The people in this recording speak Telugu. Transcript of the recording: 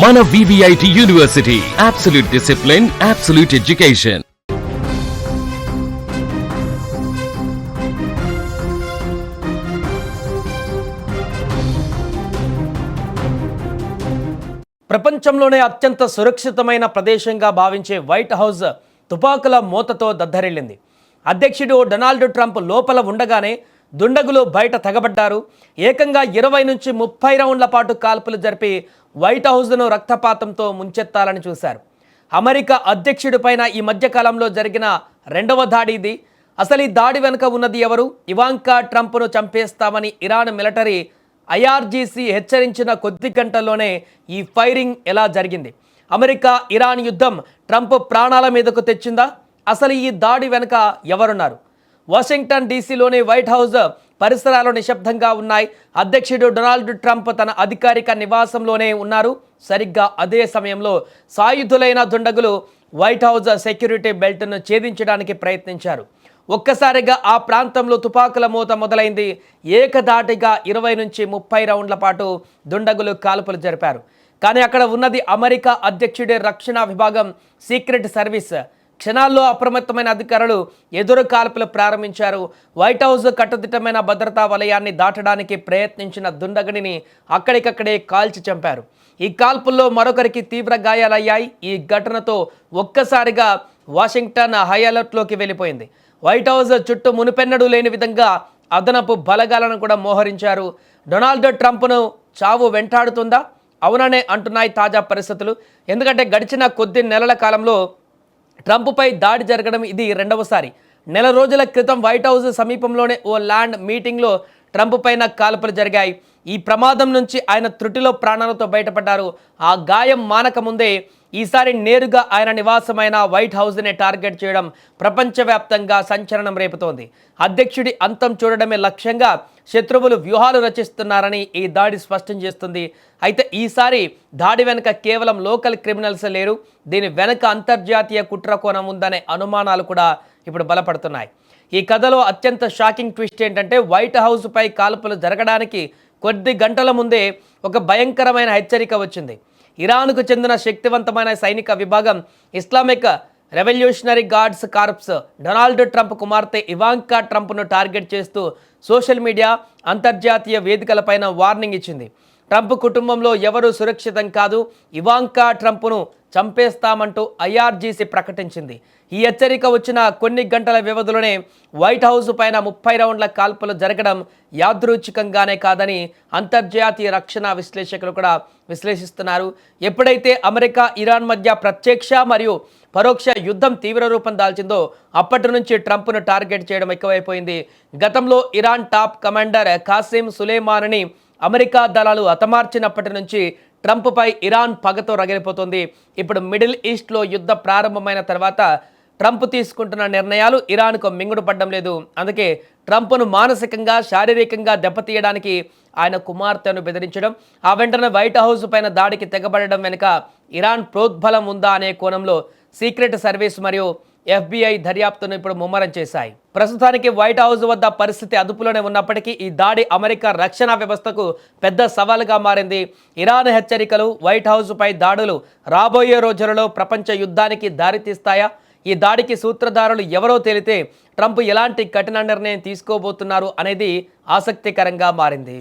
మన VVIT university, absolute discipline, absolute education. ప్రపంచంలోనే అత్యంత సురక్షితమైన ప్రదేశంగా భావించే వైట్ హౌస్ తుపాకుల మూతతో దద్దరిల్లింది. అధ్యక్షుడు డొనాల్డ్ ట్రంప్ లోపల ఉండగానే దుండగులు బయట తెగబడ్డారు. ఏకంగా 20 నుంచి 30 రౌండ్ల పాటు కాల్పులు జరిపి వైట్ హౌస్ను రక్తపాతంతో ముంచెత్తాలని చూశారు. అమెరికా అధ్యక్షుడిపైన ఈ మధ్యకాలంలో జరిగిన రెండవ దాడి ఇది. అసలు ఈ దాడి వెనుక ఉన్నది ఎవరు? ఇవాంకా ట్రంప్ను చంపేస్తామని ఇరాన్ మిలిటరీ IRGC హెచ్చరించిన కొద్ది గంటల్లోనే ఈ ఫైరింగ్ ఎలా జరిగింది? అమెరికా ఇరాన్ యుద్ధం ట్రంప్ ప్రాణాల మీదకు తెచ్చిందా? అసలు ఈ దాడి వెనుక ఎవరున్నారు? వాషింగ్టన్ డీసీలోని వైట్ హౌస్ పరిసరాలు నిశ్శబ్దంగా ఉన్నాయి. అధ్యక్షుడు డొనాల్డ్ ట్రంప్ తన అధికారిక నివాసంలోనే ఉన్నారు. సరిగ్గా అదే సమయంలో సాయుధులైన దుండగులు వైట్ హౌస్ సెక్యూరిటీ బెల్ట్ను ఛేదించడానికి ప్రయత్నించారు. ఒక్కసారిగా ఆ ప్రాంతంలో తుపాకుల మూత మొదలైంది. ఏకధాటిగా 20 నుంచి 30 రౌండ్ల పాటు దుండగులు కాల్పులు జరిపారు. కానీ అక్కడ ఉన్నది అమెరికా అధ్యక్షుడి రక్షణ విభాగం, సీక్రెట్ సర్వీస్. క్షణాల్లో అప్రమత్తమైన అధికారులు ఎదురు కాల్పులు ప్రారంభించారు. వైట్ హౌస్ కట్టుదిట్టమైన భద్రతా వలయాన్ని దాటడానికి ప్రయత్నించిన దుండగుడిని అక్కడికక్కడే కాల్చి చంపారు. ఈ కాల్పుల్లో మరొకరికి తీవ్ర గాయాలయ్యాయి. ఈ ఘటనతో ఒక్కసారిగా వాషింగ్టన్ హై అలర్ట్లోకి వెళ్ళిపోయింది. వైట్ హౌస్ చుట్టూ మునుపెన్నడూ లేని విధంగా అదనపు బలగాలను కూడా మోహరించారు. డొనాల్డ్ ట్రంప్ను చావు వెంటాడుతుందా? అవుననే అంటున్నాయి తాజా పరిస్థితులు. ఎందుకంటే గడిచిన కొద్ది నెలల కాలంలో ట్రంప్పై దాడి జరగడం ఇది రెండవసారి. నెల రోజుల క్రితం వైట్ హౌస్ సమీపంలోనే ఓ ల్యాండ్ మీటింగ్లో ట్రంప్ పైన కాల్పులు జరిగాయి. ఈ ప్రమాదం నుంచి ఆయన త్రుటిలో ప్రాణాలతో బయటపడ్డారు. ఆ గాయం మానక ముందే ఈసారి నేరుగా ఆయన నివాసమైన వైట్ హౌస్ని టార్గెట్ చేయడం ప్రపంచవ్యాప్తంగా సంచలనం రేపుతోంది. అధ్యక్షుడి అంతం చూడడమే లక్ష్యంగా శత్రువులు వ్యూహాలు రచిస్తున్నారని ఈ దాడి స్పష్టం చేస్తుంది. అయితే ఈసారి దాడి వెనుక కేవలం లోకల్ క్రిమినల్స్ లేరు. దీని వెనుక అంతర్జాతీయ కుట్ర కోణం ఉందనే అనుమానాలు కూడా ఇప్పుడు బలపడుతున్నాయి. ఈ కథలో అత్యంత షాకింగ్ ట్విస్ట్ ఏంటంటే వైట్ హౌస్పై కాల్పులు జరగడానికి కొద్ది గంటల ముందే ఒక భయంకరమైన హెచ్చరిక వచ్చింది. ఇరాన్కు చెందిన శక్తివంతమైన సైనిక విభాగం Islamic Revolutionary Guards Corps Donald Trump కుమార్తె ఇవాంకా ట్రంప్ను టార్గెట్ చేస్తూ సోషల్ మీడియా, అంతర్జాతీయ వేదికలపైన వార్నింగ్ ఇచ్చింది. ట్రంప్ కుటుంబంలో ఎవరూ సురక్షితం కాదు, ఇవాంకా ట్రంప్ను చంపేస్తామంటూ IRGC ప్రకటించింది. ఈ హెచ్చరిక వచ్చిన కొన్ని గంటల వ్యవధిలోనే వైట్ హౌస్ పైన 30 రౌండ్ల కాల్పులు జరగడం యాదృచ్ఛికంగానే కాదని అంతర్జాతీయ రక్షణ విశ్లేషకులు కూడా విశ్లేషిస్తున్నారు. ఎప్పుడైతే అమెరికా ఇరాన్ మధ్య ప్రత్యక్ష మరియు పరోక్ష యుద్ధం తీవ్ర రూపం దాల్చిందో అప్పటి నుంచి ట్రంప్ను టార్గెట్ చేయడం ఎక్కువైపోయింది. గతంలో ఇరాన్ టాప్ కమాండర్ కాసిం సులేమానీని అమెరికా దళాలు హతమార్చినప్పటి నుంచి ట్రంప్పై ఇరాన్ పగతో రగిలిపోతుంది. ఇప్పుడు మిడిల్ ఈస్ట్లో యుద్ధ ప్రారంభమైన తర్వాత ట్రంప్ తీసుకుంటున్న నిర్ణయాలు ఇరాన్కు మింగుడు పడడం లేదు. అందుకే ట్రంప్ను మానసికంగా, శారీరకంగా దెబ్బతీయడానికి ఆయన కుమార్తెను బెదిరించడం, ఆ వెంటనే వైట్ హౌస్ పైన దాడికి తెగబడడం వెనుక ఇరాన్ ప్రోద్బలం ఉందా అనే కోణంలో సీక్రెట్ సర్వీస్ మరియు FBI దర్యాప్తును ఇప్పుడు ముమ్మరం చేశాయి. ప్రస్తుతానికి వైట్ హౌస్ వద్ద పరిస్థితి అదుపులోనే ఉన్నప్పటికీ ఈ దాడి అమెరికా రక్షణ వ్యవస్థకు పెద్ద సవాలుగా మారింది. ఇరాన్ హెచ్చరికలు, వైట్ హౌస్పై దాడులు రాబోయే రోజులలో ప్రపంచ యుద్ధానికి దారితీస్తాయా? ఈ దాడికి సూత్రధారులు ఎవరో తేలితే ట్రంప్ ఎలాంటి కఠిన నిర్ణయం తీసుకోబోతున్నారు అనేది ఆసక్తికరంగా మారింది.